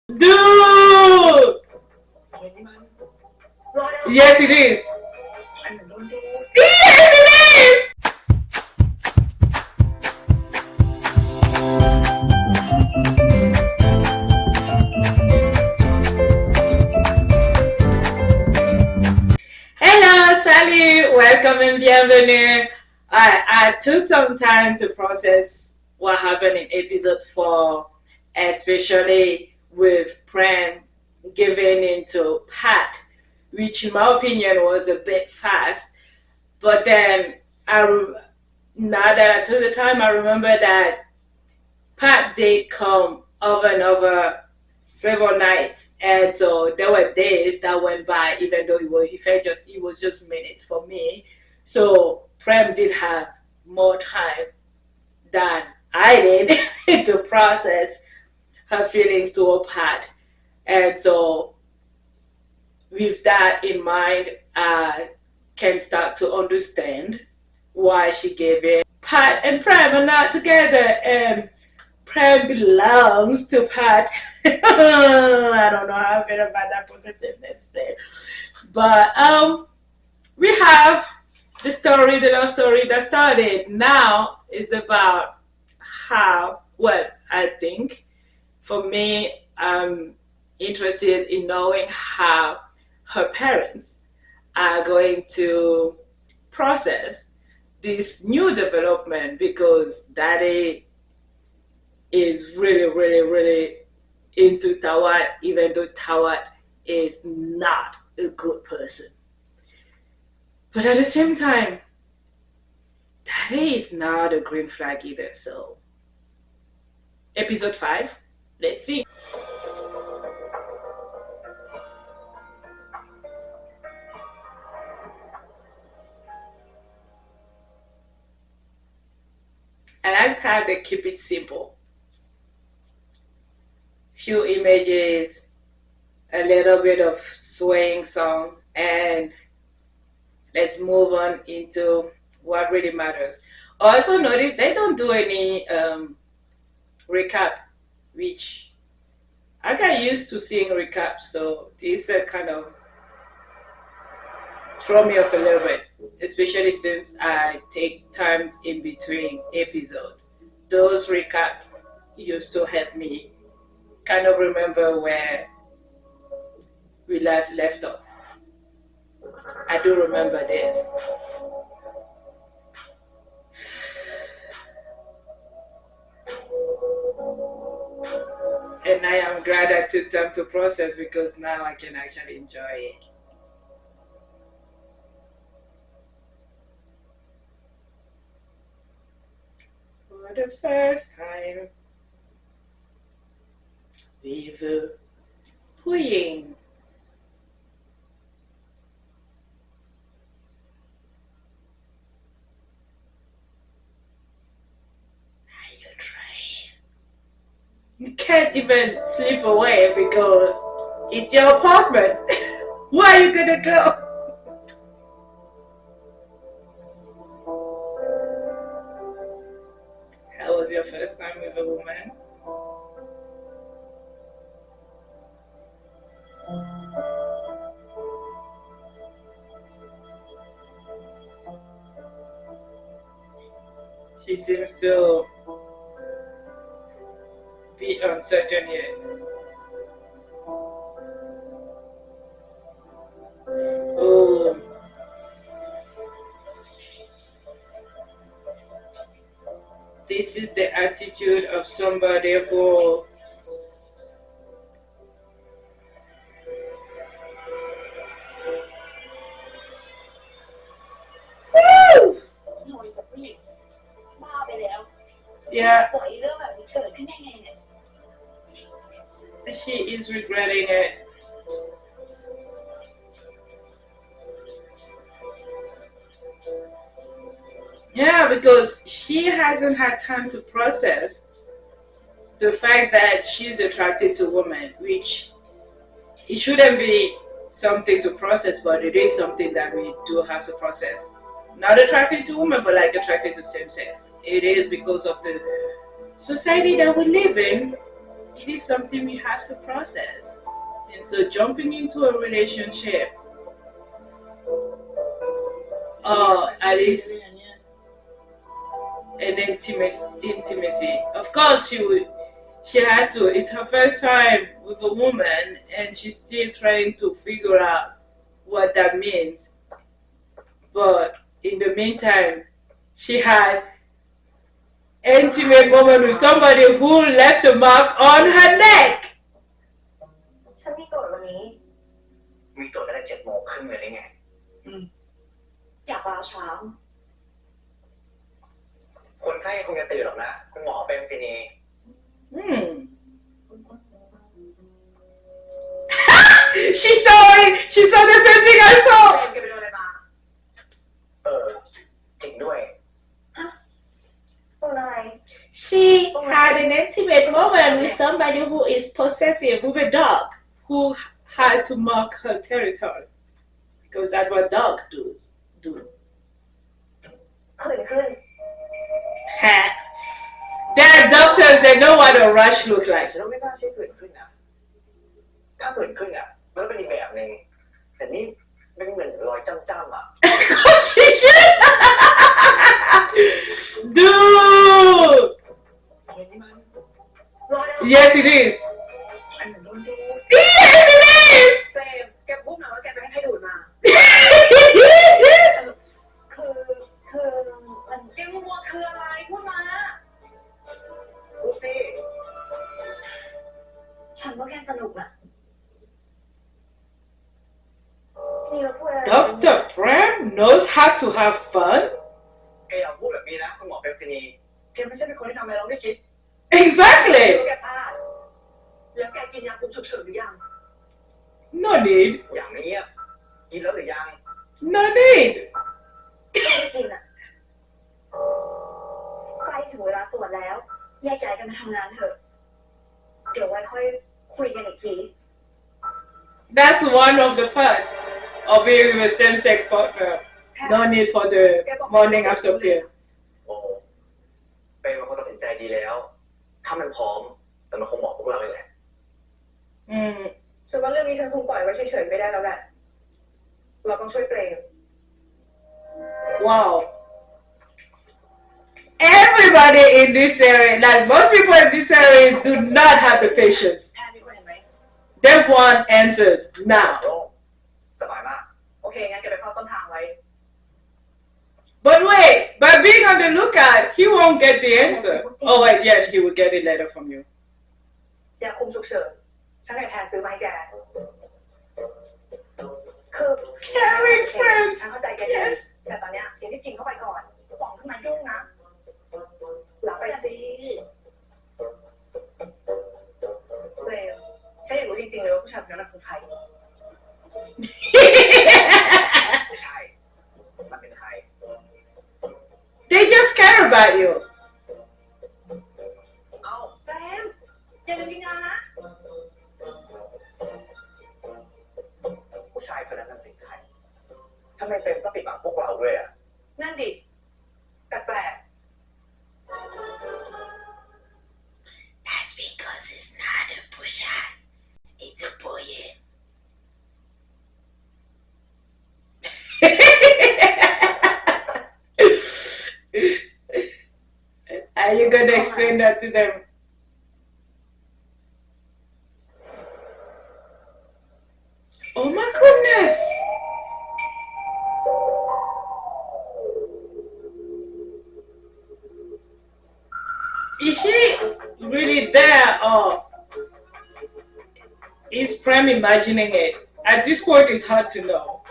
Dude! Yes, it is. Yes, it is! Hello, salut, welcome and bienvenue. I took some time to process what happened in episode 4, especially with Prem giving into Pat, which in my opinion was a bit fast. But then, now that I took the time, I remember that Pat did come over and over several nights, and so there were days that went by, even though it was just minutes for me. So Prem did have more time than I did to process her feelings toward Pat, and so with that in mind, I can start to understand why she gave in. Pat and Prem are not together, and Prem belongs to Pat. I don't know how I feel about that possessiveness there. But we have the love story that started. Now is about how, well, I think for me, I'm interested in knowing how her parents are going to process this new development, because daddy is really, really, really into Tawat, even though Tawat is not a good person. But at the same time, daddy is not a green flag either. So, episode 5, let's see. I like how they keep it simple. Few images, a little bit of swaying song, and let's move on into what really matters. Also, notice they don't do any recap, which I got used to seeing recaps, so this kind of throw me off a little bit, especially since I take times in between episodes. Those recaps used to help me kind of remember where we last left off. I do remember this. And I am glad I took time to process, because now I can actually enjoy it. For the first time, we were playing. You can't even sleep away because it's your apartment. Where are you gonna go? How was your first time with a woman? She seems to be uncertain yet. Oh, this is the attitude of somebody who yeah, she is regretting it. Yeah, because she hasn't had time to process the fact that she's attracted to women, which it shouldn't be something to process, but it is something that we do have to process. Not attracted to women, but like attracted to same sex. It is because of the society that we live in, it is something we have to process. And so jumping into a relationship, or at least an intimacy. Of course, she has to. It's her first time with a woman, and she's still trying to figure out what that means. But in the meantime, she had intimate moment with somebody who left a mark on her neck. ฉันมีตรวจวันนี้ มีตรวจตั้งแต่7:30เลยได้ไง อยากลาเช้า คนไข้คงจะตื่นหรอกนะ คุณหมอเป็นซินี She saw it. She saw the same thing I แฟ saw. นแกไปโดนอะไรมา จริงด้วย โดนอะไร She had an intimate moment with somebody who is possessive, with a dog who had to mark her territory. Because that's what dogs do. ผื่นขึ้น There are doctors that know what a rash looks like. ฉันว่าไม่น่าใช่ผื่นขึ้นนะ ถ้าผื่นขึ้นอ่ะมันเป็นอีกแบบนึง แต่นี่มันเหมือนรอยจ้ำๆอ่ะ Dude! เห็นไหมมัน รอได้ Yes, it is. อันเหมือนโดนดู Yes, it is! เฟรมแกพูดมาว่าแกไปให้ใครดูดมา คือมันแกมัวคืออะไรพูดมา พูดสิ ฉันว่าแกสนุกอะนี่เราพูดอะไร Dr. Prem knows how to have fun? แกอย่าพูดแบบนี้นะคุณหมอเป็นซินีแกไม่ใช่เป็นคนที่ทำอะไรเราไม่คิด Exactly. แกพลาดแล้วแกกินยาคุมฉุกเฉินหรือยัง No need. อย่างนี้อ่ะกินแล้วหรือยัง No need. ไม่ได้กินอะใกล้ถึงเวลาตรวจแล้วแยกย้ายกันมาทำงานเถอะ เดี๋ยวไว้ค่อยคุยกันอีกที That's one of the parts of being with a same-sex partner. No need for the morning after pill. โอ้โหเป็นคนตัดสินใจดีแล้ว ถ้ามันพร้อมแต่มันคงบอกพวกเราเลยแหละ ส่วนว่าเรื่องนี้ฉันคงปล่อยไว้เฉยๆไม่ได้แล้วแหละ เราต้องช่วยเปรม Wow. Everybody in this area, like most people in this area, do not have the patience. แพทย์มีคนเห็นไหม They want answers now. โล่งสบายมาก โอเค งั้นแกไปเฝ้าต้นทางไว้ But wait, by being on the lookout, he won't get the answer. Oh wait, yeah, he will get it later from you. ยาคุมฉุกเฉินฉันให้แทนซื้อมาให้แก คือ Caring friends. ฉันเข้าใจแกดี Yes. แต่ตอนเนี้ยแกรีบกินเข้าไปก่อนหวังข้างในยุ่งนะหลับไปสิเปรมฉันอยากรู้จริงๆเลยว่าผู้ชายคนนั้นคือใคร ไม่ใช่ มันเป็นใคร They just care about you. เอาแฟนอย่าลืมกินยานะ ผู้ชายคนนั้นมันเป็นใครทำไมเป็นต้องปิดบังพวกเราด้วยอ่ะ นั่นดิ แปลก That's because it's not a pusher. It's a boy. Are you going to explain that to them? Oh my goodness! Is she really there, or is Prem imagining it? At this point, it's hard to know.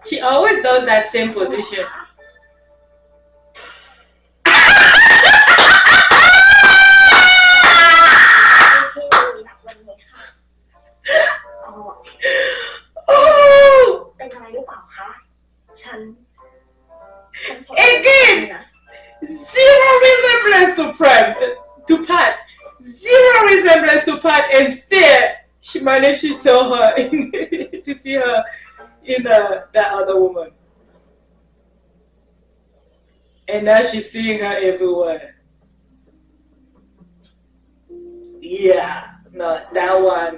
She always does that same position. Oh! ๆเป็นอะไรหรือเปล่าคะ ฉันขอ Again! Zero resemblance to Prem, to Pat. Zero resemblance to Pat, and still she managed to see her in that other woman. And now she's seeing her everywhere. Yeah, no, that one,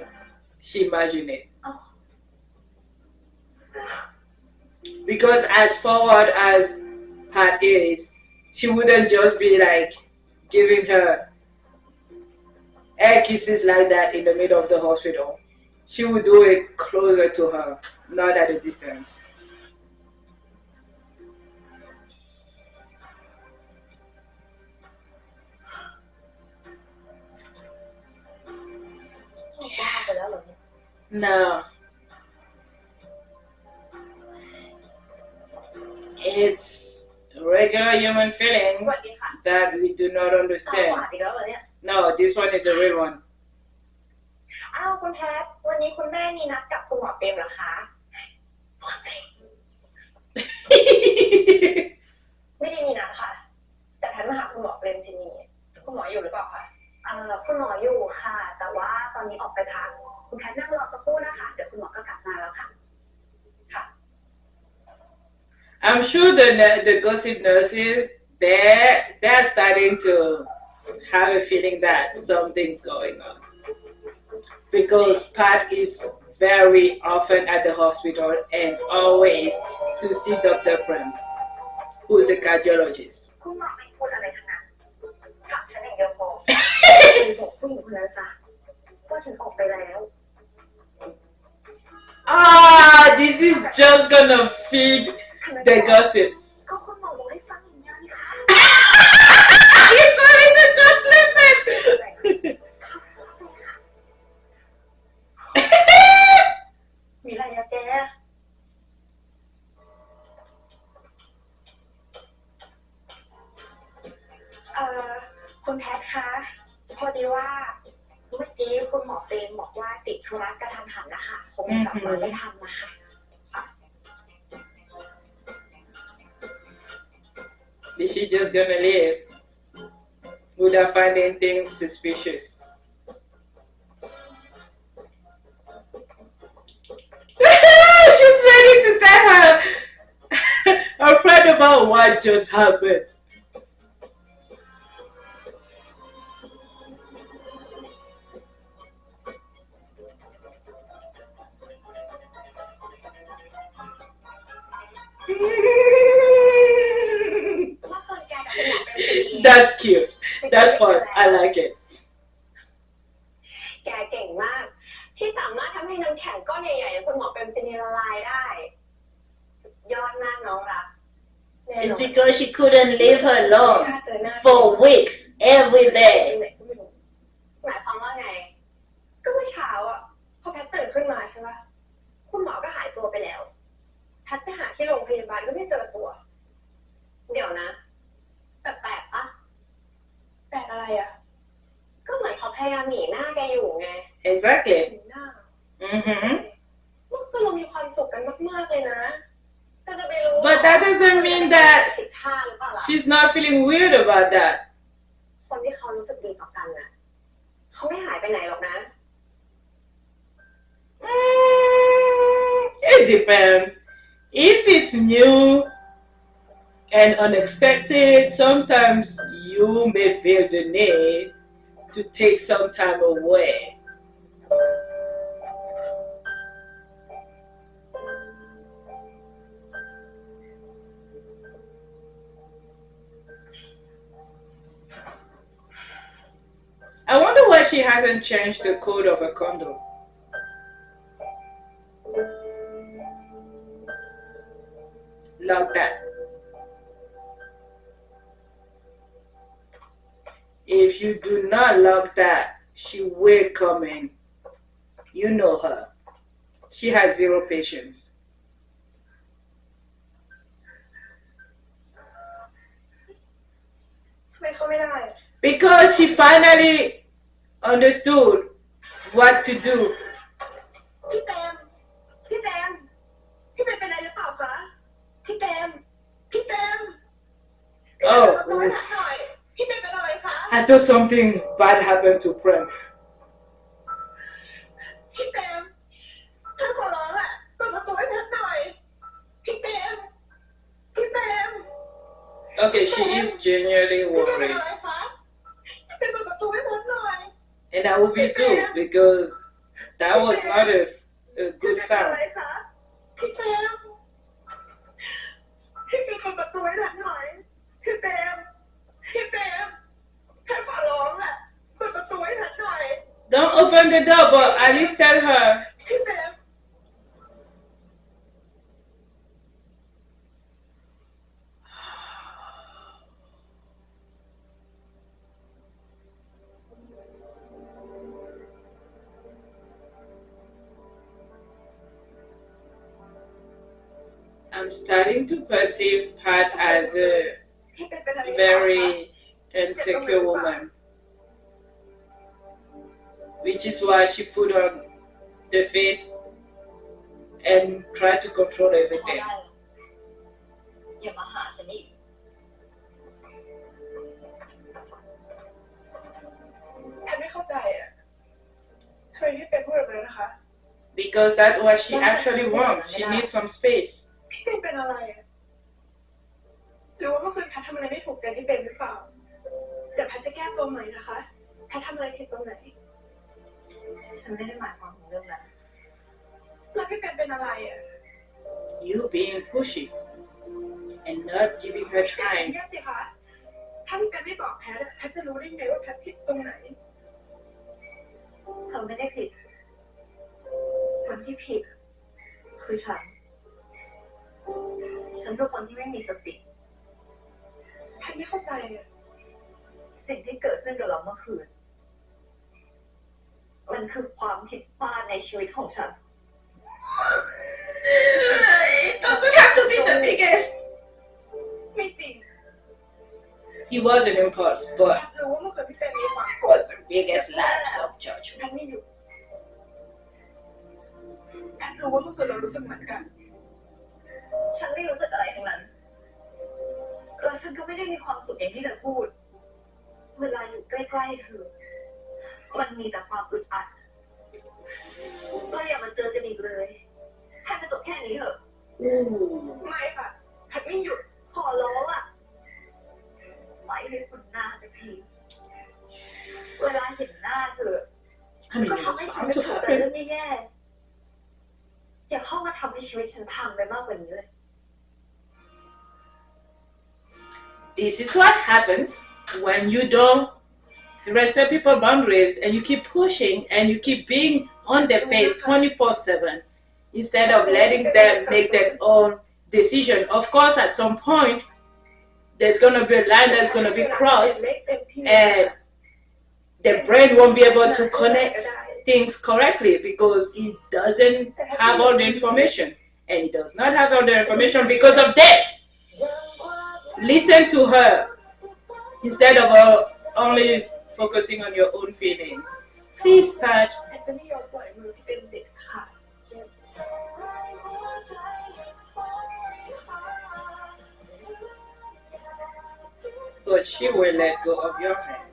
she imagined it. Because as forward as Pat is, she wouldn't just be like giving her air kisses like that in the middle of the hospital. She would do it closer to her, not at a distance. No. It's regular human feelings that we do not understand. No, this one is the real one. อ้าวคุณแพทวันนี้คุณแม่มีนัดกับคุณหมอเปรมเหรอคะไม่ได้มีนัดค่ะแต่แพทมาหาคุณหมอเปรมชินีคุณหมออยู่หรือเปล่าคะคุณหมออยู่ค่ะแต่ว่าตอนนี้ออกไปค่ะคุณแพทนั่งรอสักครู่นะคะเดี๋ยวคุณหมอก็กลับมาแล้วค่ะ I'm sure the gossip nurses, they're starting to have a feeling that something's going on. Because Pat is very often at the hospital and always to see Dr. Prem, who's a cardiologist. คุณหมอไม่พูดอะไรทั้งนั้นถามฉันอย่างเดียวพอบอกผู้หญิงคนนั้นซะว่าฉันออกไปแล้ว This is just gonna feed the gossip. ก็คุณหมอบอกให้ฟังอย่างเดียวนี่ค่ะ You told me to just listen. มีอะไรอะแกคุณแพทคะพอดีว่าเมื่อกี้คุณหมอเปรมบอกว่าติดธุระกระทันหันนะคะคงกลับมาไม่ทันนะคะ Is she just gonna leave without finding things suspicious? She's ready to tell her friend about what just happened. That's cute. That's fun. I like it. แกเก่งมากที่สามารถทำให้น้ำแข็งก้อนใหญ่ๆคุณหมอเปรมซินีละลายได้สุดยอดมากน้องรัก It's because she couldn't leave her alone for weeks every day. หมายความว่าไงก็เมื่อเช้าอ่ะพอแพทตื่นขึ้นมาใช่ไหมคุณหมอก็หายตัวไปแล้วแพทไปหาที่โรงพยาบาลก็ไม่เจอตัวเดี๋ยวนะแปลกๆปะแปลกอะไรอ่ะก็เหมือนเขาพยายามหนีหน้าแกอยู่ไง Exactly. หนีหน้า Mm-hmm. เมื่อคืนเรามีความสุขกันมากๆเลยนะก็จะไปรู้ But that doesn't mean that ผิดท่าหรือเปล่าล่ะ she's not feeling weird about that. คนที่เขารู้สึกดีต่อกันน่ะเขาไม่หายไปไหนหรอกนะ It depends. If it's new and unexpected, sometimes you may feel the need to take some time away. I wonder why she hasn't changed the code of her condo. Lock that. If you do not lock that, she will come in. You know her. She has zero patience. Because she finally understood what to do. พี่เต็มเป็นอะไรหรือเปล่าคะพี่เต็ม Oh, หน่อยพี่เต็มเป็นอะไรคะ I thought something bad happened to Prem. พี่เต็มท่านขอร้องแหละเปิดประตูให้ฉันหน่อย Okay, she is genuinely พี่เป็น worried. อะไรคะพี่เป็นเปิดประตูให้ผมหน่อย And I will be too, because that was not a พี่ good เป็นอะ sound. ไรคะพี่เปรมพี่เป็นเปิดประตูให้ผมหน่อยพี่เปรมแค่ขอร้องแหละเปิดประตูให้ผมหน่อย Don't open the door, but at least tell her. พี่เปรม I'm starting to perceive Pat as a พี่เป็นอะไรคะ very insecure woman, which is why she put on the face and try to control พอ everything. ได้แล้วอย่ามาหาฉันอีก แอนไม่เข้าใจอ่ะทำไมพี่เป็นพูดแบบนั้นนะคะ Because that's what she actually wants. She needs some space. พี่เป็นอะไรอ่ะหรือว่าเมื่อคืนแพททำอะไรไม่ถูกใจพี่เป็นหรือเปล่าเดี๋ยวแพทจะแก้ตัวใหม่นะคะแพททำอะไรผิดตรงไหน ฉันไม่ได้หมายความถึงเรื่องนั้น แล้วพี่เป็นอะไรอ่ะ You being pushy and not giving her เป็น time. เงียบสิคะถ้าพี่เป็นไม่บอกแพทอะแพทจะรู้ได้ไงว่าแพทผิดตรงไหน เธอไม่ได้ผิด คนที่ผิด คือฉันคือคนที่ไม่มีสติ แพทไม่เข้าใจอ่ะ สิ่งที่เกิดขึ้นกับเราเมื่อคืน มันคือความผิดพลาดในชีวิตของฉัน It doesn't have to be the biggest. ไม่จริง It was an impulse, แพ but ทรู้ว่าเมื่อคืนพี่เป็นมีความ It was the biggest lapse of แพ judgment. ทไม่อยู่แพทรู้ว่าเมื่อคืนเรารู้สึกเหมือนกัน ฉันไม่รู้สึกอะไรทั้งนั้น แล้วฉันก็ไม่ได้มีความสุขอย่างที่เธอพูด เวลาอยู่ใกล้ๆเธอ มันมีแต่ความอึดอัดเราอย่ามาเจอกันอีกเลย ให้มันจบแค่นี้เถอะ ไม่ค่ะแพทไม่หยุด ขอร้องอ่ะไปให้คุณหน้าสักที เวลาเห็นหน้าเธอ I mean, ก็ it ทำให้ was ชีวิ bound ต to เธอแต่ happen. เรื่องแย่ๆอย่าเข้ามาทำให้ชีวิตฉันพังไปมากกว่านี้เลย This is what happens when you don't respect people's boundaries and you keep pushing and you keep being on their face 24/7 instead of letting them make their own decision. Of course, at some point, there's going to be a line that's going to be crossed and the brain won't be able to connect things correctly because it doesn't have all the information. And it does not have all the information because of this. Listen to her instead of only focusing on your own feelings. Please, Pat. แพทจะไม่ยอมปล่อยมือที่เป็นเด็ดขาด But she will let go of your hand.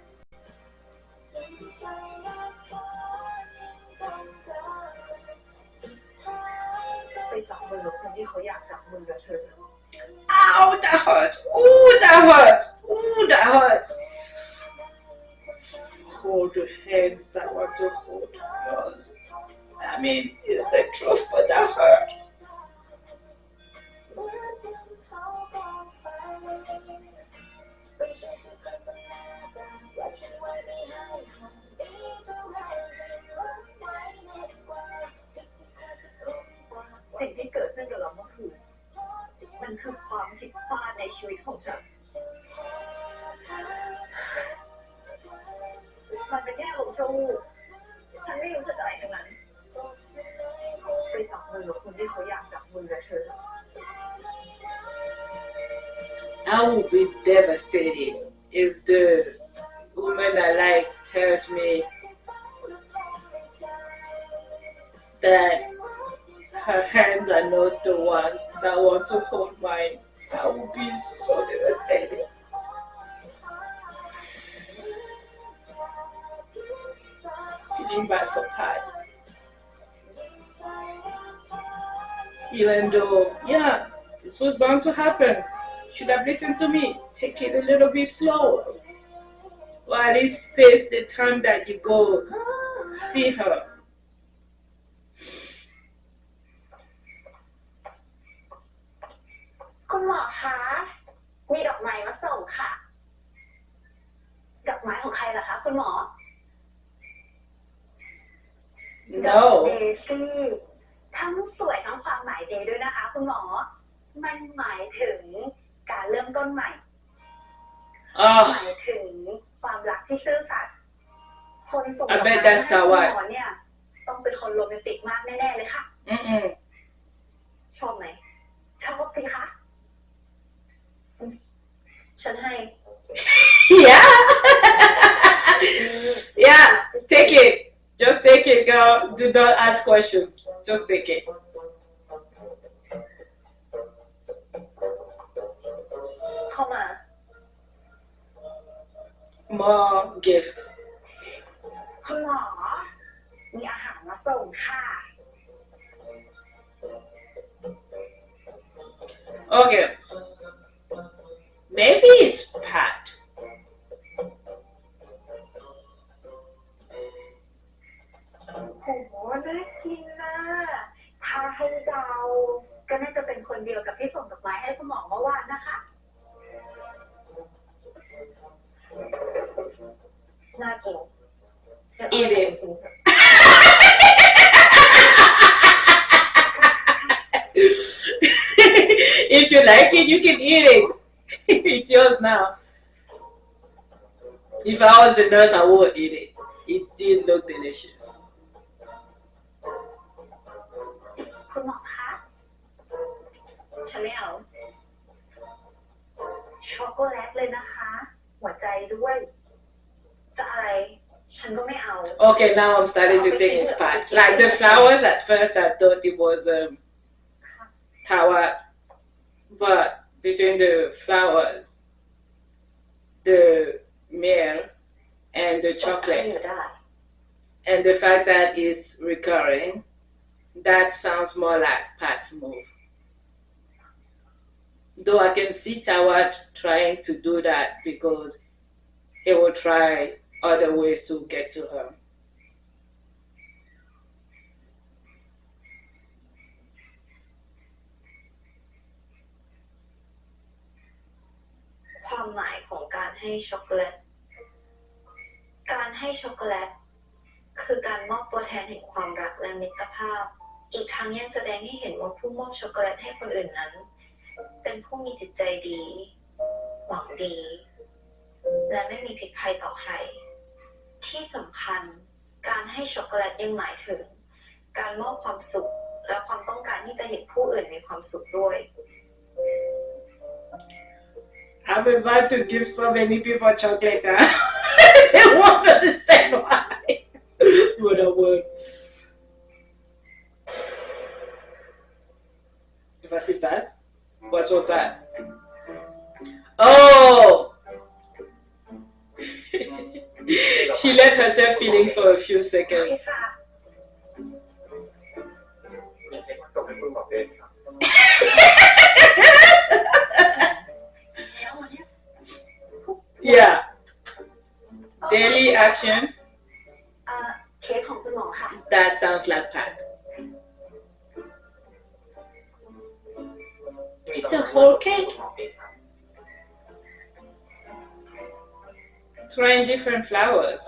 ไปจับมือกับคนที่เขาอยากจับมือกับเธอ Ow, that hurt. Ooh, that hurt. Ooh, that hurts. Hold the hands that want to hold yours. I mean, it's the truth, but that hurt.สิ่งที่เกิดขึ้นกับเราเมื่อคืน มันคือความผิดพลาดในชีวิตของฉัน มันเป็นแค่ลมชั่ววูบฉันไม่รู้สึกอะไรทั้งนั้น ไปจับมือกับคนที่เขาอยากจับมือกับเธอ I will be devastated if the woman I like tells me that her hands are not the ones that want to hold mine. I will be so devastated. Feeling bad for Pat. Even though, yeah, this was bound to happen. should have listened to me. Take it a little bit slower. Or at least space the time that you go see her. คุณหมอคะ มีดอกไม้มาส่งค่ะ ดอกไม้ของใครล่ะคะคุณหมอ ดอก No. เดซี่ ทั้งสวยทั้งความหมายดีด้วยนะคะคุณหมอ มันหมายถึงการเริ่มต้นใหม่ ห Oh, มายถึงความรักที่ซื่อสัตย์คนส่งด I อกไม้ bet ให้ that's คุณ Tawad. หมอเนี่ย ต้องเป็นคนโรแมนติกมากแน่ๆเลยค่ะ Mm-mm. ชอบไหม ชอบสิคะ ฉันให้ Yeah. Yeah. Take it. Just take it, girl. Do not ask questions. Just take it. เข้ามา More gift. คุณหมอ มีอาหารมาส่งค่ะ Okay. Maybe it's Pat. โห น่ากินนะถ้าให้เดา ก็น่าจะเป็นคนเดียวกับที่ส่งดอกไม้ให้คุณหมอเมื่อวานนะคะ น่ากิน Eat it. If you like it, you can eat it. It's yours now. If I was the nurse, I would eat it. It did look delicious. คุณหมอคะ ฉันไม่เอา ช็อกโกแลตเลยนะคะ หัวใจด้วย จะอะไร ฉันก็ไม่เอา Okay, now I'm starting to think it's Pat. Like the flowers, at first I thought it was Tawad, but between the flowers, the meal, and the ให้ chocolate, อยู่ได้ and the fact that it's recurring, that sounds more like Pat's move. Though I can see Tawad trying to do that because he will try other ways to get to her. ความหมายของการให้ช็อกโกแลต การให้ช็อกโกแลต คือการมอบตัวแทนแห่งความรักและมิตรภาพ อีกทั้งยังแสดงให้เห็นว่าผู้มอบช็อกโกแลตให้คนอื่นนั้น เป็นผู้มีจิตใจดี หวังดี และไม่มีพิษภัยต่อใคร ที่สำคัญการให้ช็อกโกแลตยังหมายถึง การมอบความสุข และความต้องการที่จะเห็นผู้อื่นมีความสุขด้วย I'm about to give so many people chocolate now. They won't understand why. But I would. If I sisters? What was that? Oh! She let herself feeling for a few โอเค seconds. ค่ะ มีเค้กมาส่งให้คุณหมอเองครับ แล้ววันเนี้ย Yeah. Daily action. เค้กของคุณหมอค่ะ That sounds like Pat. It's a whole cake. หมอเองครับ Trying different flowers.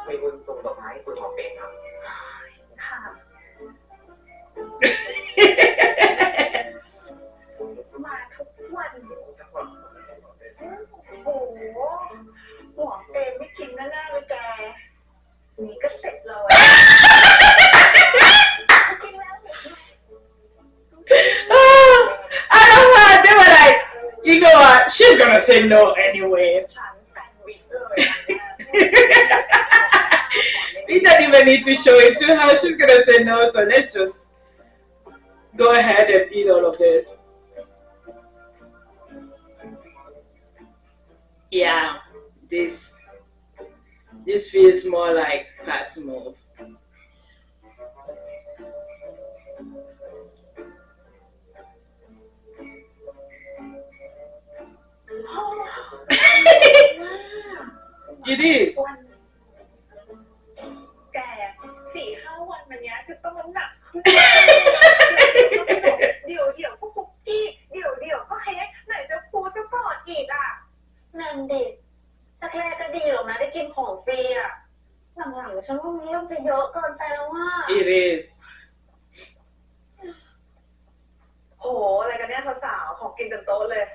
มีคุณส่งดอกไม้ให้คุณหมอเองครับ ค่ะ มาทุกวัน โอ้โหหวงเต็มไม่กินแน่ๆเลยแก นี่ก็เสร็จเลยกินแล้วหมดเลย I don't know. They were like, you know what? She's gonna say no anyway. ฉันแซนด์วิชเลย We don't even need to show it to her. She's gonna say no. So let's just go ahead and eat all of this. Yeah, this feels more like Pat's move. It is. วันแก4-5 วันมันเนี้ยจะต้องน้ำหนักขึ้นเดี๋ยวก็คุกกี้เดี๋ยวก็เค้กไหนจะพูจะปลอดอีกอ่ะ นั่นดิแรกๆก็ดีหรอกนะได้กินของฟรีอ่ะหลังๆฉันว่ามันเริ่มจะเยอะเกินไปแล้วว่า It is. โหอะไรกันเนี่ยสาวๆของกินเต็มโต๊ะเลย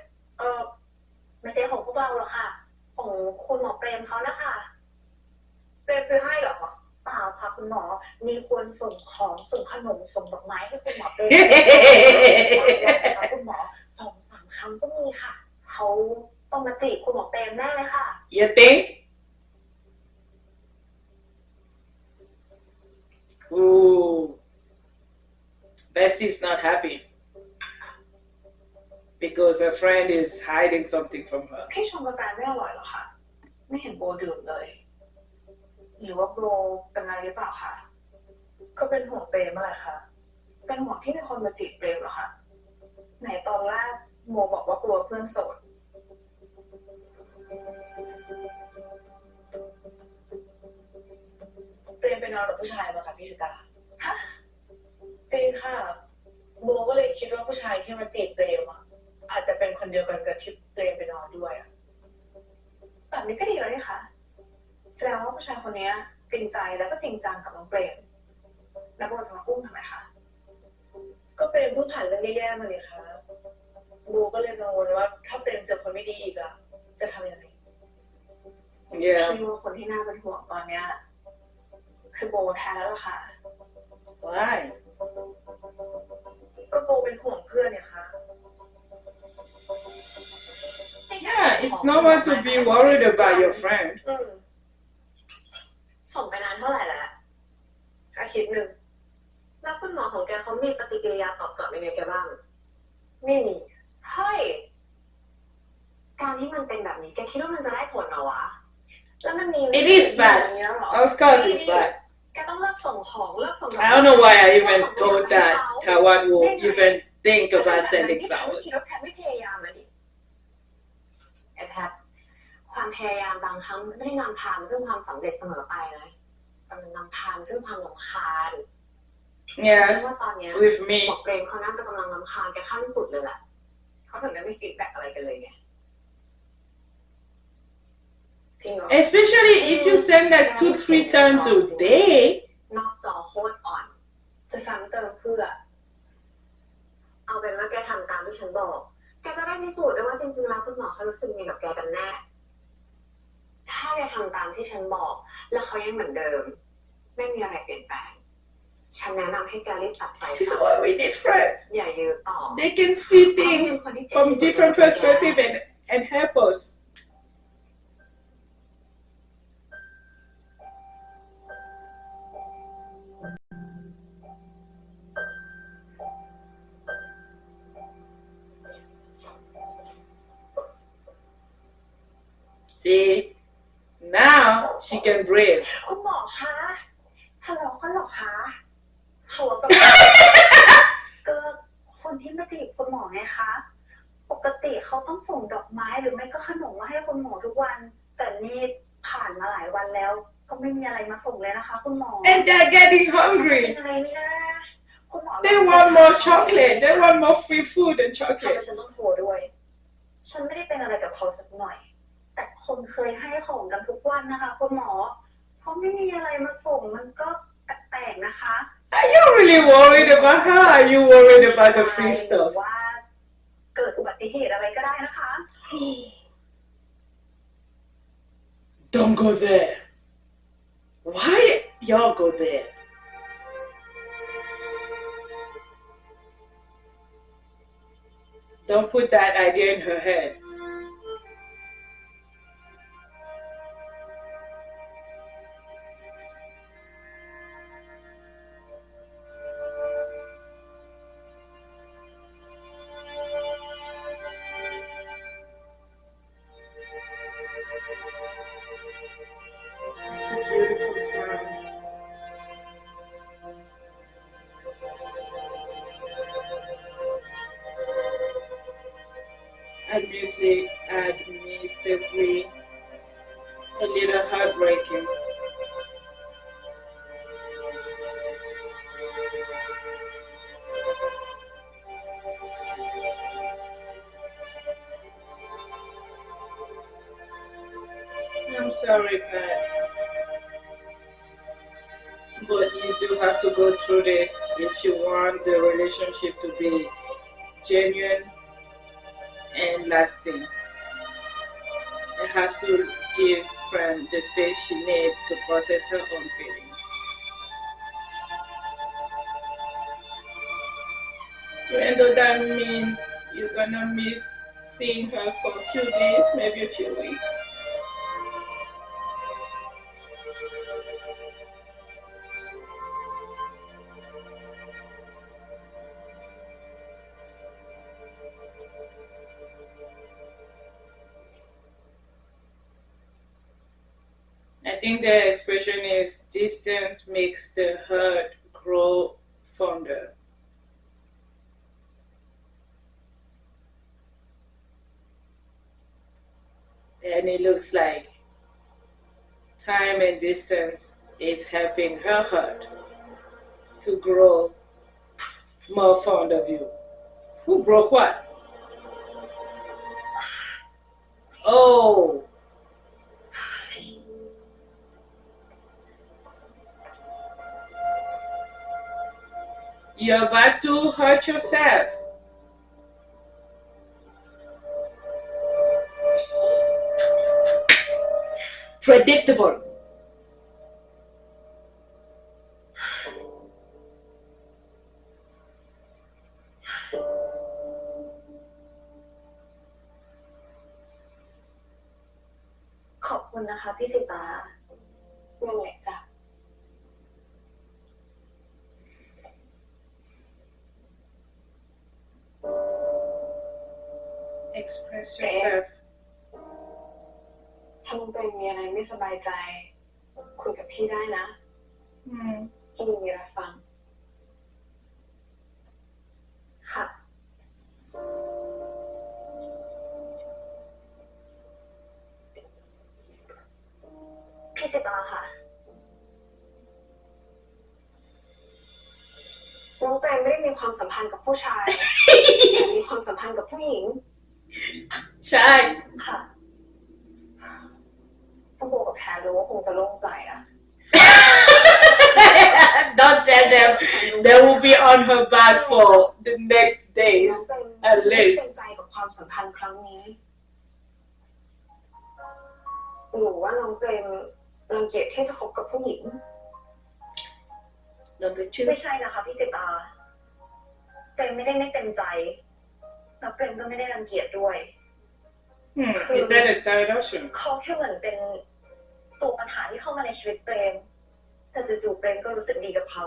ไม่ใช่ของพวกเราหรอกค่ะ ของคุณหมอเปรมเขานะคะ เต็มซื้อให้เหรอ เปล่าค่ะคุณหมอมีควรส่งของส่งขนมส่งดอกไม้ให้คุณหมอเปรมคุณหมอ2-3 ครั้งก็มีค่ะเขาต้องมาจีบคุณหมอเปรมแน่เลยค่ะ You think? Ooh. Bestie's not happy. Because her friend is hiding something from her. พี่ชงกาแฟไม่อร่อยเหรอคะไม่เห็นโบดื่มเลย หรือว่าโบเป็นอะไรหรือเปล่าคะก็เป็นห่วงเปรมอะไรคะเป็นห่วงที่มีคนมาจีบเปรมเหรอคะไหนตอนแรกโมบอกว่ากลัวเพื่อนโสดเปรมไปนอนกับผู้ชายมาค่ะพี่สกาฮะจริงค่ะโบก็เลยคิดว่าผู้ชายที่มาจีบเปรมอ่ะอาจจะเป็นคนเดียวกันกับที่เปรมไปนอนด้วยอ่ะแบบนี้ก็ดีแล้วนี่คะแสดงว่าผู้ชายคนนี้จริงใจแล้วก็จริงจังกับน้องเปรมแล้วโบจะมาอุ้มทำไมคะก็เปรมเพิ่งผ่านเรื่องแย่ๆมาเลยค่ะโบก็เลยกังวลว่าถ้าเปรมเจอคนไม่ดีอีกอ่ะจะทำยังไง Yeah. พี่ว่าคนที่น่าเป็นห่วงตอนเนี้ยคือโบแทนแล้วล่ะค่ะ Why? ก็โบเป็นห่วงเพื่อนเนี่ยค่ะ Yeah, it's normal to be worried about your friend. ส่งไปนานเท่าไหร่แล้ว อาทิตย์หนึ่ง แล้วคุณหมอของแกเขามีปฏิกิริยาตอบกลับยังไงแกบ้าง ไม่มี เฮ้ย การที่มันเป็นแบบนี้แกคิดว่ามันจะได้ผลเหรอวะ แล้วมันมี It is bad. อย่างเงี้ยเหรอ Of course it's bad. แกต้องเลิกส่งของเลิกส่ง I don't know why I even thought that Kawan will even think about sending ไม่ flowers. คิดว่าแพทไม่พยายามอะดิไอ้แพทความพยายามบางครั้งไม่ได้นำพามาซึ่งความสำเร็จเสมอไปนะแต่มันนำพามาซึ่งความรำคาญ Yes, ว่าตอนเนี้ย with หม me. อเปรมเขาน่าจะกำลังรำคาญแกขั้นสุดเลยแหละเขาถึงได้ไม่ฟีดแบ็กอะไรกันเลยไง จริงเหรอ Especially if you send like 2-3 times a day. นอกจอโคตรอ่อน จะซ้ำเติมเพื่อ เอาเป็นว่าแกทำตามที่ฉันบอก แกจะได้พิสูจน์ได้ว่าจริงๆแล้วคุณหมอเขารู้สึกยังไงกับแกกันแน่ ถ้าแกทำตามที่ฉันบอก แล้วเขายังเหมือนเดิม ไม่มีอะไรเปลี่ยนแปลง ฉันแนะนำให้แกรีบตัดใจ This is why we need friends. อย่ายื้อต่อ They can see เพราะเป็น things คนที่เจ็บ from ที่สุด different perspectives and help us. See, now she can breathe. คุณหมอคะฮัลโหลก็หรอคะฮัลโหลก็คนที่มาจีบคุณหมอไงคะ ปกติเขาต้องส่งดอกไม้หรือไม่ก็ขนมมาให้คุณหมอทุกวัน แต่นี่ผ่านมาหลายวันแล้ว ก็ไม่มีอะไรมาส่งเลยนะคะคุณหมอ And they're getting เป็น hungry. อะไรไม่ได้คุณหมอ They want more chocolate. They want more free food and ทำไม chocolate. ฉันต้องโทรด้วย ฉันไม่ได้เป็นอะไรกับเขาสักหน่อย แต่คนเคยให้ของกันทุกวันนะคะคุณหมอเขาไม่มีอะไรมาส่งมันก็แปลกๆนะคะ Are you really worried about her? Are you worried about the free ห stuff? รือว่าเกิดอุบัติเหตุอะไรก็ได้นะคะ Don't go there. Why y'all go there? Don't put that idea in her head. It's a beautiful sound. Admittedly, a little heartbreaking. I'm sorry, Pat, but you do have to go through this if you want the relationship to be genuine and lasting. You have to give Prem the space she needs to process her own feelings. Even though that means you're gonna miss seeing her for a few days, maybe a few weeks. I think the expression is distance makes the hurt grow fonder. And it looks like time and distance is helping her hurt to grow more fond of you. Who broke what? Oh, you're about to hurt yourself. Predictable. ขอบคุณนะคะพี่จิตา นั่นแหละจ้ะ Express yourself. ถ้าน้องเปรมมีอะไรไม่สบายใจ คุยกับพี่ได้นะ Hmm. พี่ยินดีรับฟัง ค่ะ พี่จิตาค่ะ น้องเปรมไม่ได้มีความสัมพันธ์กับผู้ชาย แต่มีความสัมพันธ์กับผู้หญิง Shy. ค่ะ ถ้าโบกับแพรรู้ว่าคงจะโล่งใจอะ Don't tell them. They will be on her back for the next น้ days องเปรม at ไม่เต็ least. มใจกับความสัมพันธ์ครั้งนี้ หรือว่าน้องเปรมรังเกียจที่จะคบกับผู้หญิง Number 2. ไม่ใช่นะคะพี่จิตาเปรมไม่ได้ไม่เต็มใจแล้วเปรมก็ไม่ได้รังเกียจด้วย Is that a third option? เขาแค่เหมือนเป็นตัวปัญหาที่เข้ามาในชีวิตเปรมแต่จู่ๆเปรมก็รู้สึกดีกับเขา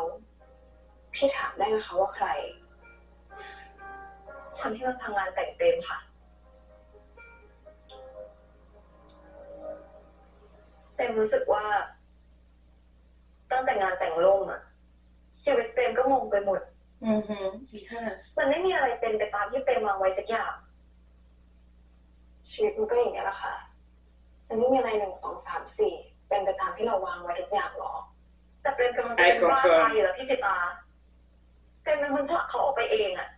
พี่ถามได้ไหมคะว่าใคร คนที่มาทำงานแต่งเปรมค่ะเปรมรู้สึกว่าตั้งแต่งานแต่งล่มอะชีวิตเปรมก็งงไปหมด Mm-hmm. He has. มันไม่มีอะไรเป็นไปตามที่เปรมวางไว้สักอย่าง ชีวิตมันก็อย่างนี้ยแหละค่ะ มันไม่มีอะไร1 2 3 4เป็นไปตามที่เราวางไว้ทุกอย่างหรอก แต่เปรมกำลังจะเป็นบ้าตายอยู่แล้วพี่สิตาเปรมเป็นคนผลักเขาออกไปเองอะ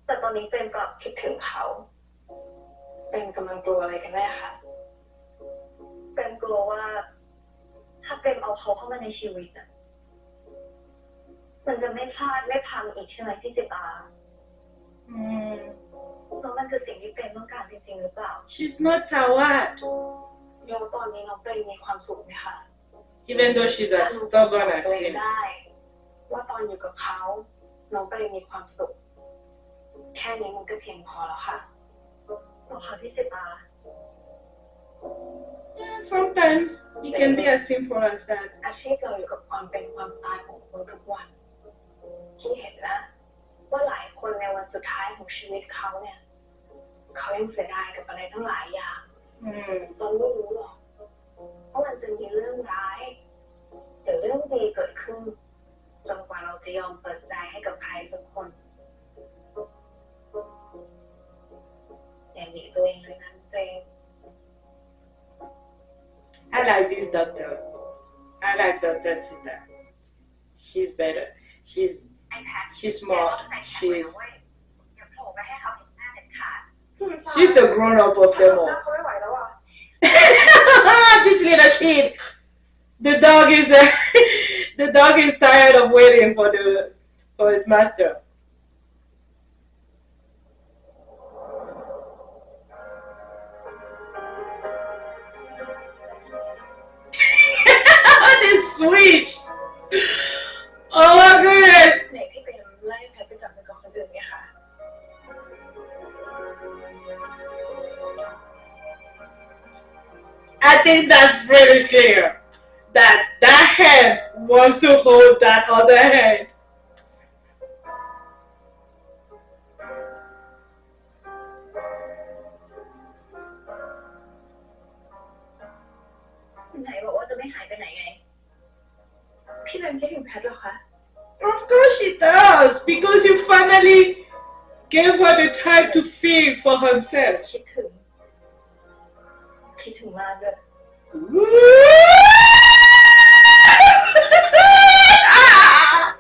แต่ตอนนี้เปรมกลับ คิดถึงเขา เป็นกำลังกลัวอะไรกันแน่ค่ะ เปรมกลัวว่าถ้าเปรมเอาเขาเข้ามาในชีวิตอะมันจะไม่พลาดไม่พังอีกใช่ไหมพี่สิตา Mm. แล้วมันคือสิ่งที่เปรมต้องการจริงๆหรือเปล่า She's not Tawad. แล้วตอนนี้น้องเปรมมีความสุขไหมคะ Even though she's ถ้า as น้อง stubborn บอก as ตัวเอง him. ได้ ว่าตอนอยู่กับเขา น้องเปรมมีความสุข แค่นี้มันก็เพียงพอแล้วค่ะ หรอคะพี่สิตา Yeah, sometimes it can be as simple as that. อาชีพเราอยู่กับความเป็นความตายของคนทุกวัน ที่เห็นนะ ว่าหลายคนในวันสุดท้ายของชีวิตเขาเนี่ย เขายังเสียดายกับอะไรทั้งหลายอย่าง Mm. เราไม่รู้หรอกว่ามันจะมีเรื่องร้ายหรือเรื่องดีเกิดขึ้นจนกว่าเราจะยอมเปิดใจให้กับใครสักคนอย่าหนีตัวเองเลยนะเกรง I like this doctor. I like Dr. Sita. She's better. She's ไอแพท she's แกต้อ smart. งใจแข็งไว้ She's นะเว้ยอย่าโผล่ไปให้เขาเห็นหน้าเด็ดขาด พี่ชาย she's the grown up of เขา them ห all. น้าเขาไม่ไหวแล้วอ่ะ This little kid. The dog is the dog is tired of waiting for his master. This switch. Oh my goodness. ไหนพี่ไปไล่แพทไปจับมือกับคนอื่นไงคะ I think that's pretty clear that that hand wants to hold that other hand. ไหนบอกว่าจะไม่หายไปไหนไง พี่เบนคิดถึงแพทเหรอคะ Of course she does, because you finally gave her the time to feel for herself. คิดถึงมากด้วย Ah!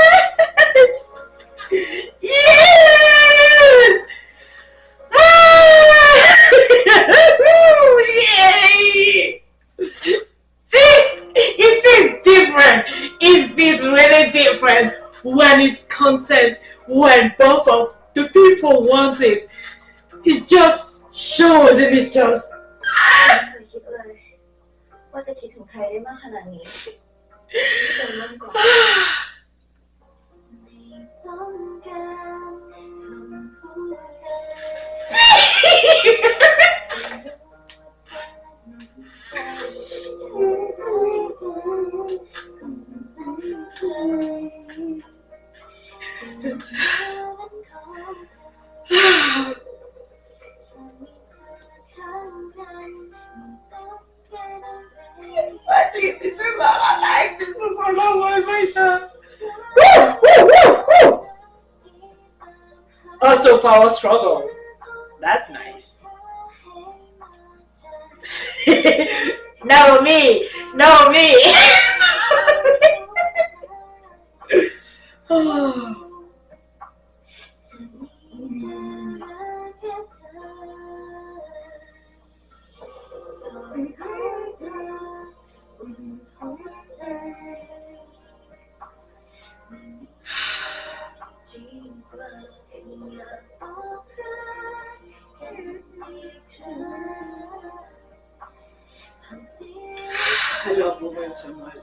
Yes! Yes! Ah! Yay! See? It feels different. It feels really different when it's consent, when both of the people want it. It just shows and it's just ไม่เคยคิดเลยว่าจะคิดถึงใครได้มากขนาดนี้พี่เป็นเรื่องก่อนไม่ต้องการคำพูดExactly. This is what I like. This is what I want myself. Woo, woo, woo, woo. Also, power struggle. That's nice. No me. No me. I love women so much.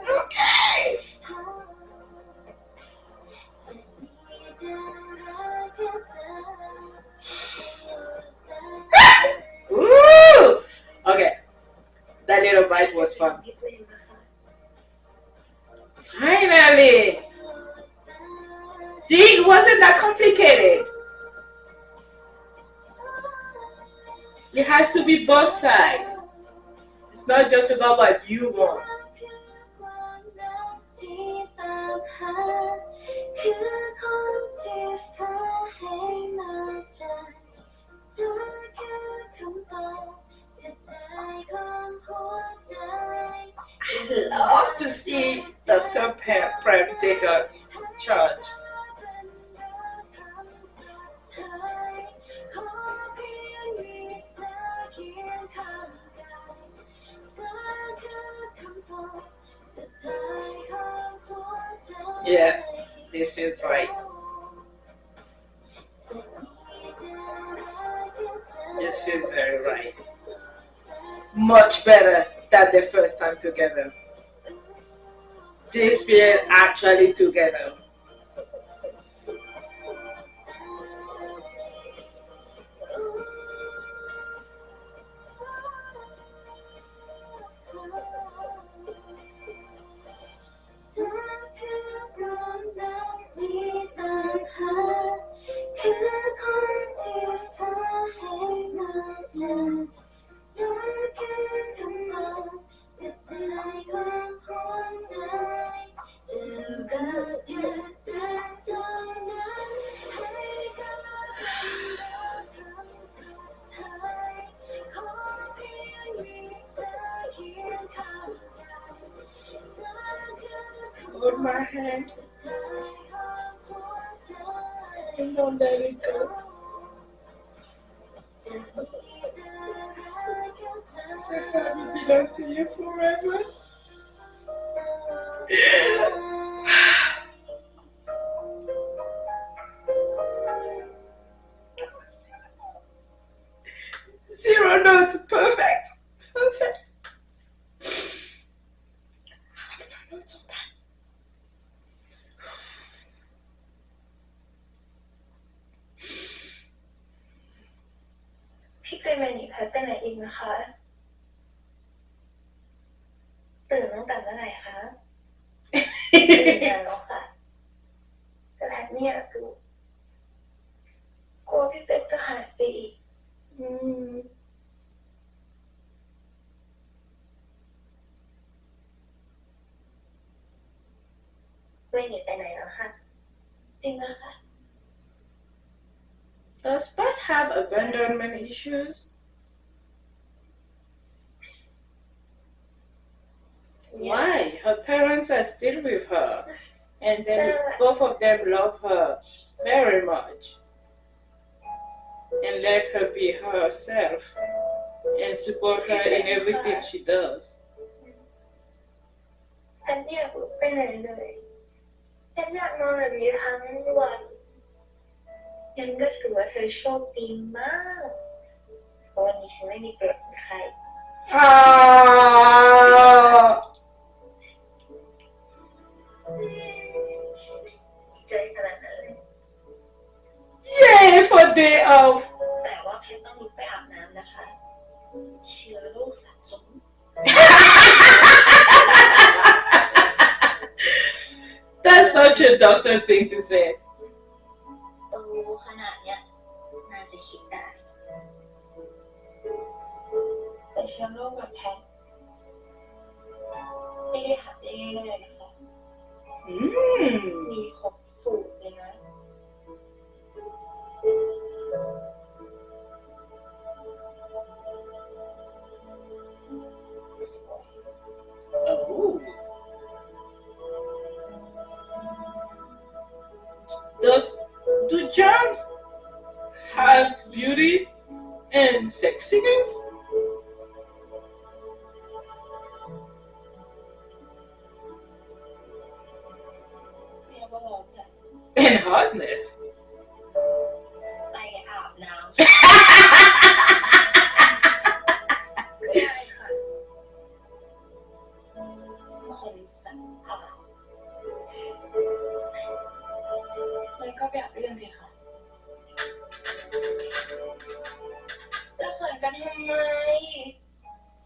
Okay. Woo! Okay. That little bite was fun. Finally! See, it wasn't that complicated. It has to be both sides. It's not just about what you want. I love to see Dr. Prem take a charge. Yeah, this feels right. This feels very right. Much better than the first time together. This feels actually together. hold my hands and don't let it go. Let me belong to you forever. Zero notes, perfect. Perfect. I have no notes on that. พี่เตยมาหนีแพทไปไหนอีกนะคะ ตื่นตั้งแต่เมื่อไหร่คะตื่นนานแล้วค่ะแต่แพทไม่อยากรู้กลัวพี่เป๊กจะหายไปอีกไม่หนีไปไหนแล้วค่ะจริงนะคะ Does Pat have abandonment issues? Why? Her parents are still with her, and then both of them love her very much and let her be herself and support her in everything she does. แพทไม่อยากลุกไปไหนเลยแพทอยากนอนแบบนี้ทั้งวันงั้นก็ถือว่าเธอโชคดีมากเพราะวันนี้ฉันไม่มีโปรดใคร ใจขนาดนั้นเลย Yay for day off! แต่ว่าแพทต้องลุกไปอาบน้ำนะคะ เชื้อโรคสะสม That's such a doctor thing to say. ขนาดเนี้ยน่าจะคิดได้แต่เชื้อโรคแบบแพทไม่ได้หาได้ง่ายๆนะคะมีครบสูตรเลยนะ Oh. Do germs have beauty and sexiness? And hardness? ไปอาบน้ำก็ได้ค่ะคนสัมผัสมันก็แบบเรื่องสิค่ะจะเขินกันทำไม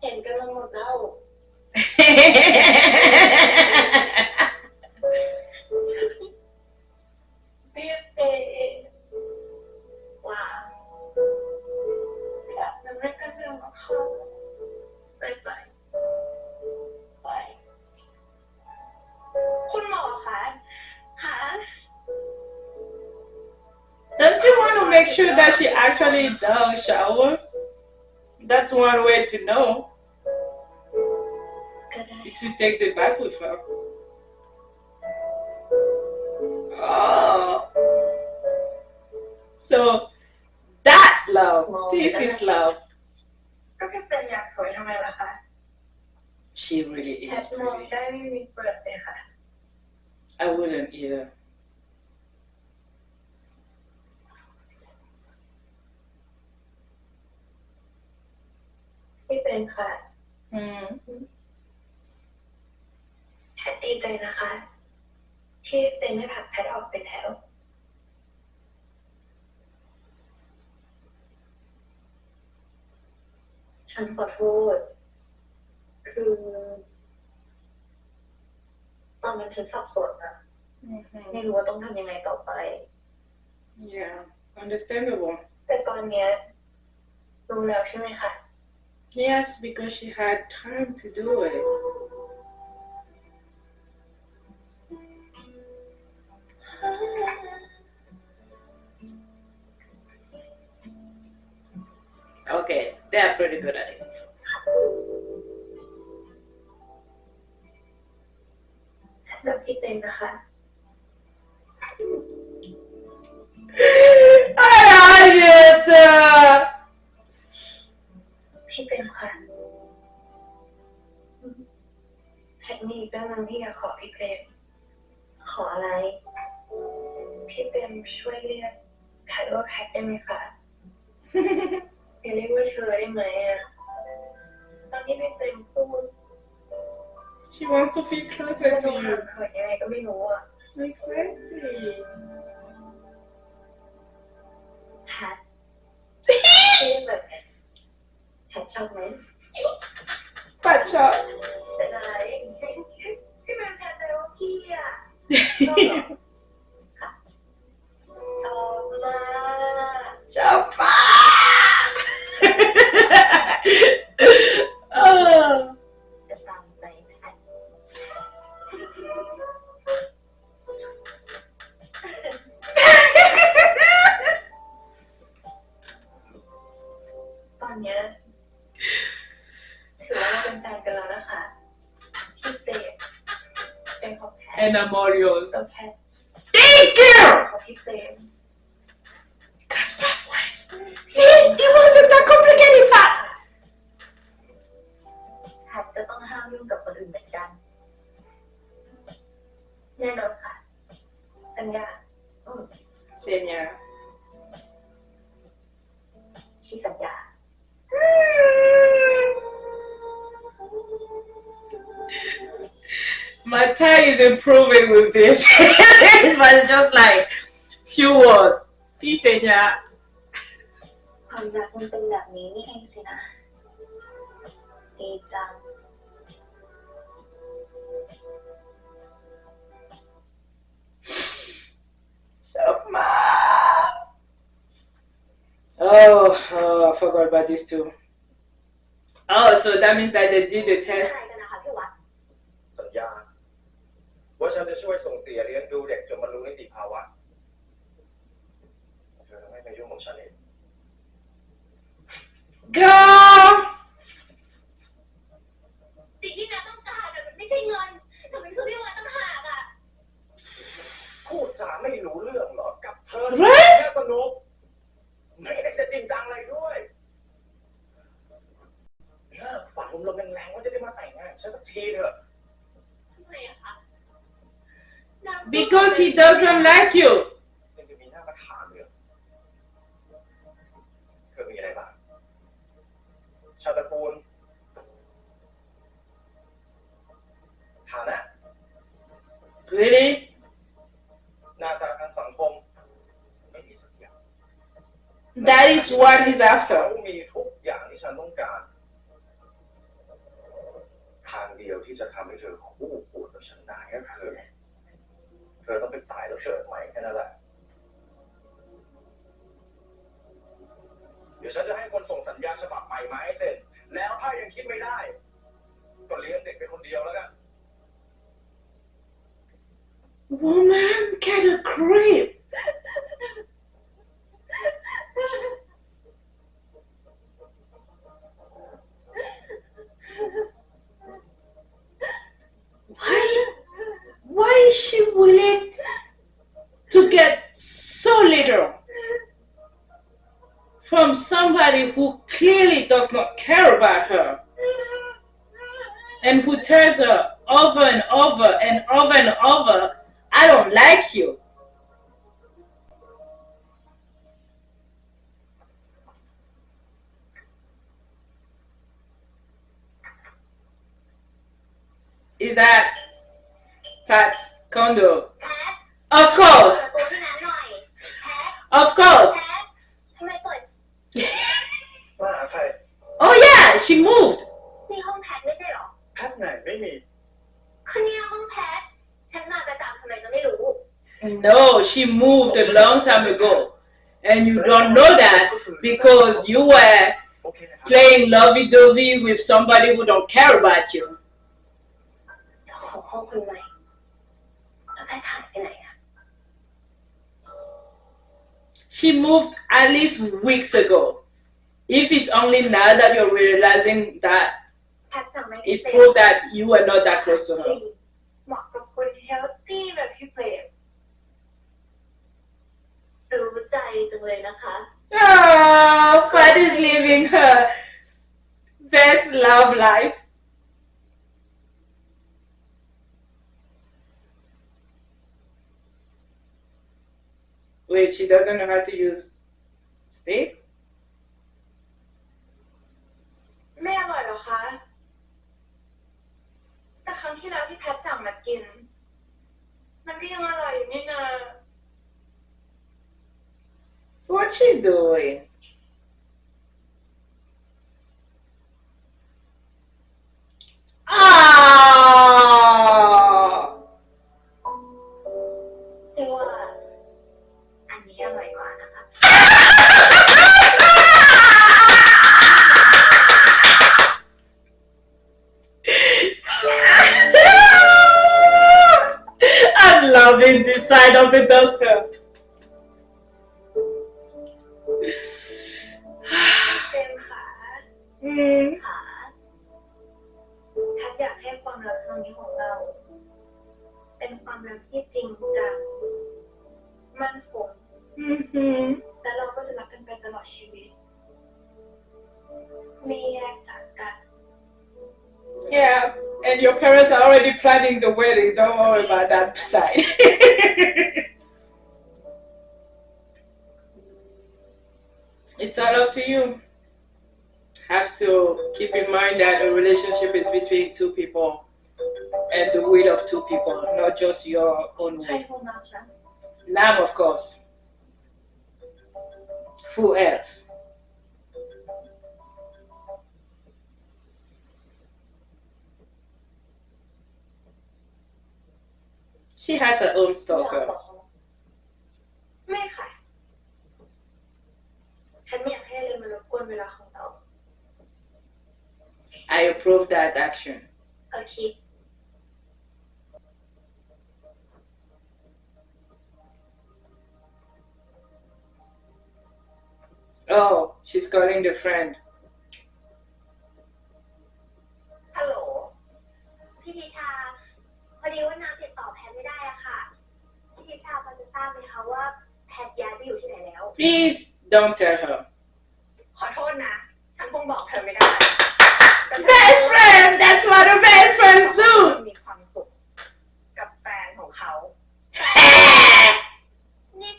เห็นกันมาหมดแล้วพี่เฟย์ว้าวแบบมันไม่เป็นเรื่องของเขาไปคุณหมอคะคะ Don't you want to make sure that she actually does shower? That's one way to know, ก็ได้ is to take the bath with her. Oh. So that's love. This is love. ก็พี่เป็นอยากสวยทำไมล่ะคะ She really แพ is ทมอง pretty. ได้ไม่มีเปิดเลยค่ะ I wouldn't either. พี่เป็นค่ะ Mm. แพทดีใจนะคะ ที่เป็นไม่ผลักแพทออกไปแล้ว ฉันขอโทษ คือ ตอนนั้นฉันสับสนอะ Mm-hmm. ไม่รู้ว่าต้องทำยังไงต่อไป Yeah, understandable. แต่ตอนเนี้ยรู้แล้วใช่ไหมคะ Yes, because she had time to do it. Okay, they're pretty good at it. แล้วพี่ พี่เต็มนะคะ I hate it. พี่เต็มค่ะแพทมีอีกเรื่องนึงที่อยากขอพี่เต็ม ขออะไร พี่เต็มช่วยเรียกแพทว่าแพทได้ไหมคะ อย่าเรียกว่าเธอได้ไหมอ่ะ ตอนที่พี่เต็มพูด She wants to be ก็ closer ดู to ห่าง you. เขินยังไงก็ไม่รู้อ่ะ Exactly. แพทที่แบบแพทชอบไหม Bad shot. เป็นอะไร พี่เป็นแพทเลยว่าพี่อ่ะ ชอบมาก Jumpa. Oh. จะตามใจแพท ตอนเนี้ยถือว่าเราเป็นแฟนกันแล้วนะคะพี่เจมเป็นของแพท And Amorios. แล้วแพท Thank you. ของพี่เจม That's my voice. See, it wasn't that complicated, Pat. แพทก็ต้องห้ามยุ่งกับคนอื่นเหมือนกัน แน่นอนค่ะสัญญา Senya. ที่สัญญา My Thai is improving with this. But it's just like few words. Peace, Senya. ความรักมันเป็นแบบนี้นี่เองสินะ ดีจัง Jumpa. Oh, I forgot about this too. Oh, so that means that they did the อะ test. ไรกันนะคะพี่วัด สัญญา ว่าฉันจะช่วยส่งเสียเลี้ยงดูเด็กจนบรรลุนิติภาวะ เธอจะไม่มายุ่งของฉันเอง Girl! สิ่งที่น้าต้องการอะมันไม่ใช่เงิน แต่มันคือพี่วัดต้องหากอ่ะ พูดจาไม่รู้เรื่องเหรอ กับเธอ What? แค่สนุก ไม่ได้จะจริงจังอะไรด้วยเลิกฝันลมๆแรงๆว่าจะได้มาแต่งงานกับฉันสักทีเถอะ ทำไมอะคะน้า Because he doesn't like you. ยังจะมีหน้ามาถามเลยเธอมีอะไรบ้างชาติตระกูลฐานะ Really? หน้าตาทางสังคม ไม่มีสักอย่าง That is what he's เขา after. มีทุกอย่างที่ฉันต้องการ ทางเดียวที่จะทำให้เธอคู่ควรกับฉันได้ก็คือเธอต้องไปตายแล้วเกิดใหม่แค่นั้นแหละ เดี๋ยวฉันจะให้คนส่งสัญญาฉบับใหม่มาให้เสร็จ แล้วถ้ายังคิดไม่ได้ ก็เลี้ยงเด็กไปคนเดียวแล้วกัน Woman, get a grip. Why is she willing to get so little from somebody who clearly does not care about her and who tells her over and over and over and over, I don't like you. Is that Pat's condo? แพท Of เปิ course, ดประตูให้น้าหน่อย แพท of course. แพททำไมเปิด มาหาใคร Oh yeah, she moved. นี่ห้องแพทไม่ใช่เหรอ แพทไหนไม่มี คือเนี่ยห้องแพท ฉันมาประจำทำไมจะไม่รู้ No, she moved a long time ago. And you don't know that because you were โอเคนะครับ playing lovey-dovey with somebody who don't care about you. เจ้าของห้องคนใหม่ แล้วแพทหายไปไหนอะ She moved at least weeks ago. If it's only now that you're realizing that, แพทจำไม่ได้ it proved that you were not that close to her. เหมาะกับคนเฮลตี้ Wait, she doesn't know how to use steak? ไม่อร่อยเหรอคะ แต่ครั้งที่แล้วที่แพทสั่งมากิน มันก็ยังอร่อยอยู่นี่นา What she's doing? Ah! เรียกว่าอันนี้อร่อยกว่านะคะ I'm loving this side of the doctor. เป็นขา Mm. ค่ะแพทย์อยากให้ความรักครั้งนี้ของเรา เป็นความรักที่จริงจังมั่นคง Mm-hmm. และเราก็จะรักกันไปตลอดชีวิตไม่แยกจากกัน Yeah, and your parents are already planning the wedding. Don't worry about that side. It's all up to you. Have to keep in mind that a relationship is between two people and the will of two people, not just your own ใคร will. โทรมาคะ Nam, of course. Who else? She has her own ไม่เอา stalker. บอกเขาไม่ค่ะแพทย์ไม่อยากให้อะไรมารบกวนเวลาของเรา I approve that action. โอเค Oh, she's calling the friend. ฮัลโหล พี่ทิชา พอดีว่าน้ำติดต่อแพทย์ไม่ได้อะค่ะ พี่ทิชาพอจะทราบไหมคะว่าแพทย์ย้ายไปอยู่ที่ไหนแล้ว Please don't tell her. ขอโทษนะ ฉันคงบอกเธอไม่ได้ Best friend! That's what a best friends do! มีความสุขกับแฟนของเขา นี่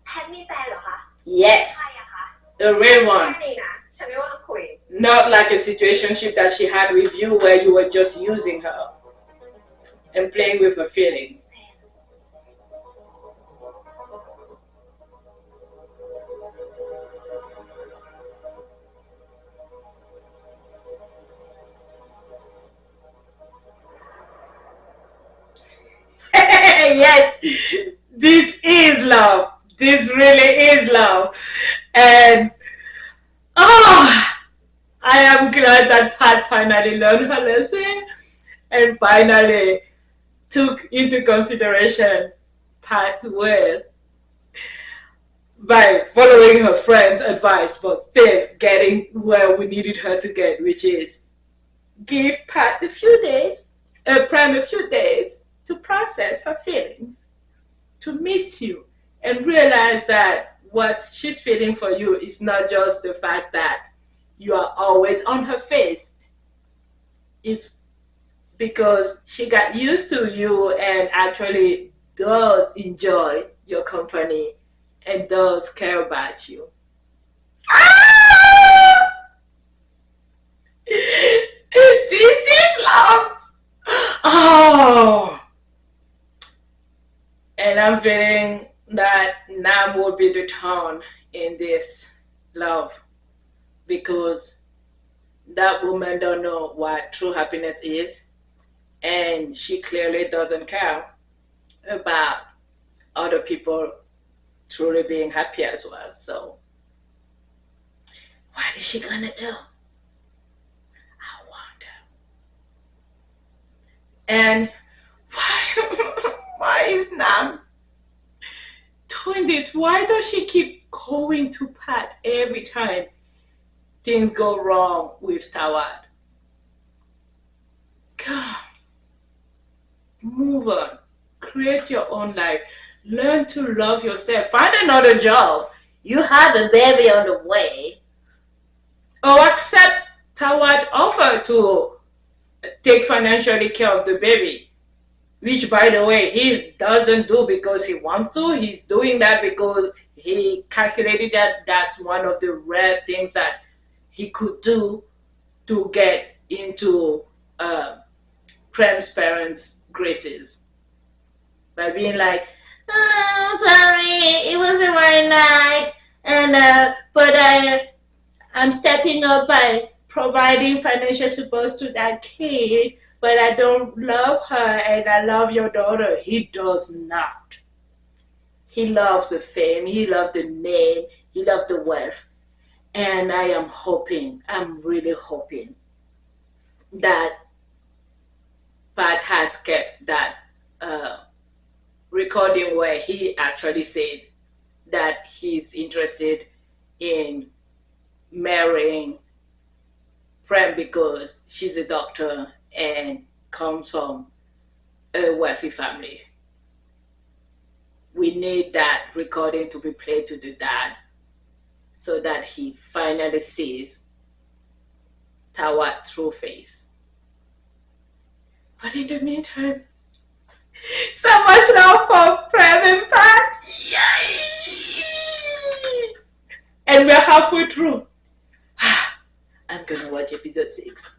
แพทย์มีแฟนเหรอคะ Yes, ใครอะคะ a real แค่ one. นี้นะ ฉันไม่ว่างคุย Not like a situationship that she had with you where you were just using her and playing with her feelings. แฟน Yes, this is love. This really is love. And I am glad that Pat finally learned her lesson and finally took into consideration Pat's will by following her friend's advice, but still getting where we needed her to get, which is give Pat a few days, Prem a few days to process her feelings, to miss you, and realize that what she's feeling for you is not just the fact that you are always on her face. It's because she got used to you and actually does enjoy your company and does care about you. This is love. Oh. And I'm feeling that Nam will be the tone in this love because that woman don't know what true happiness is and she clearly doesn't care about other people truly being happy as well. So what is she gonna do? I wonder. And why is Nam doing this? Why does she keep going to Pat every time things go wrong with Tawad? God, move on. Create your own life. Learn to love yourself. Find another job. You have a baby on the way. Or accept Tawad offer to take financially care of the baby. which by the way he doesn't do because he wants to. He's doing that because he calculated that that's one of the rare things that he could do to get into Prem's parents' graces by being like, oh, sorry, it wasn't my night, and but I'm stepping up by providing financial support to that kid, but I don't love her and I love your daughter. He does not. He loves the fame, he loves the name, he loves the wealth. And I am hoping, I'm really hoping that Pat has kept that recording where he actually said that he's interested in marrying Prem because she's a doctor and comes from a wealthy family. We need that recording to be played to the dad so that he finally sees Tawat true face. But in the meantime, so much love for Prem and Pat. Yay! And we're halfway through. I'm gonna watch episode 6.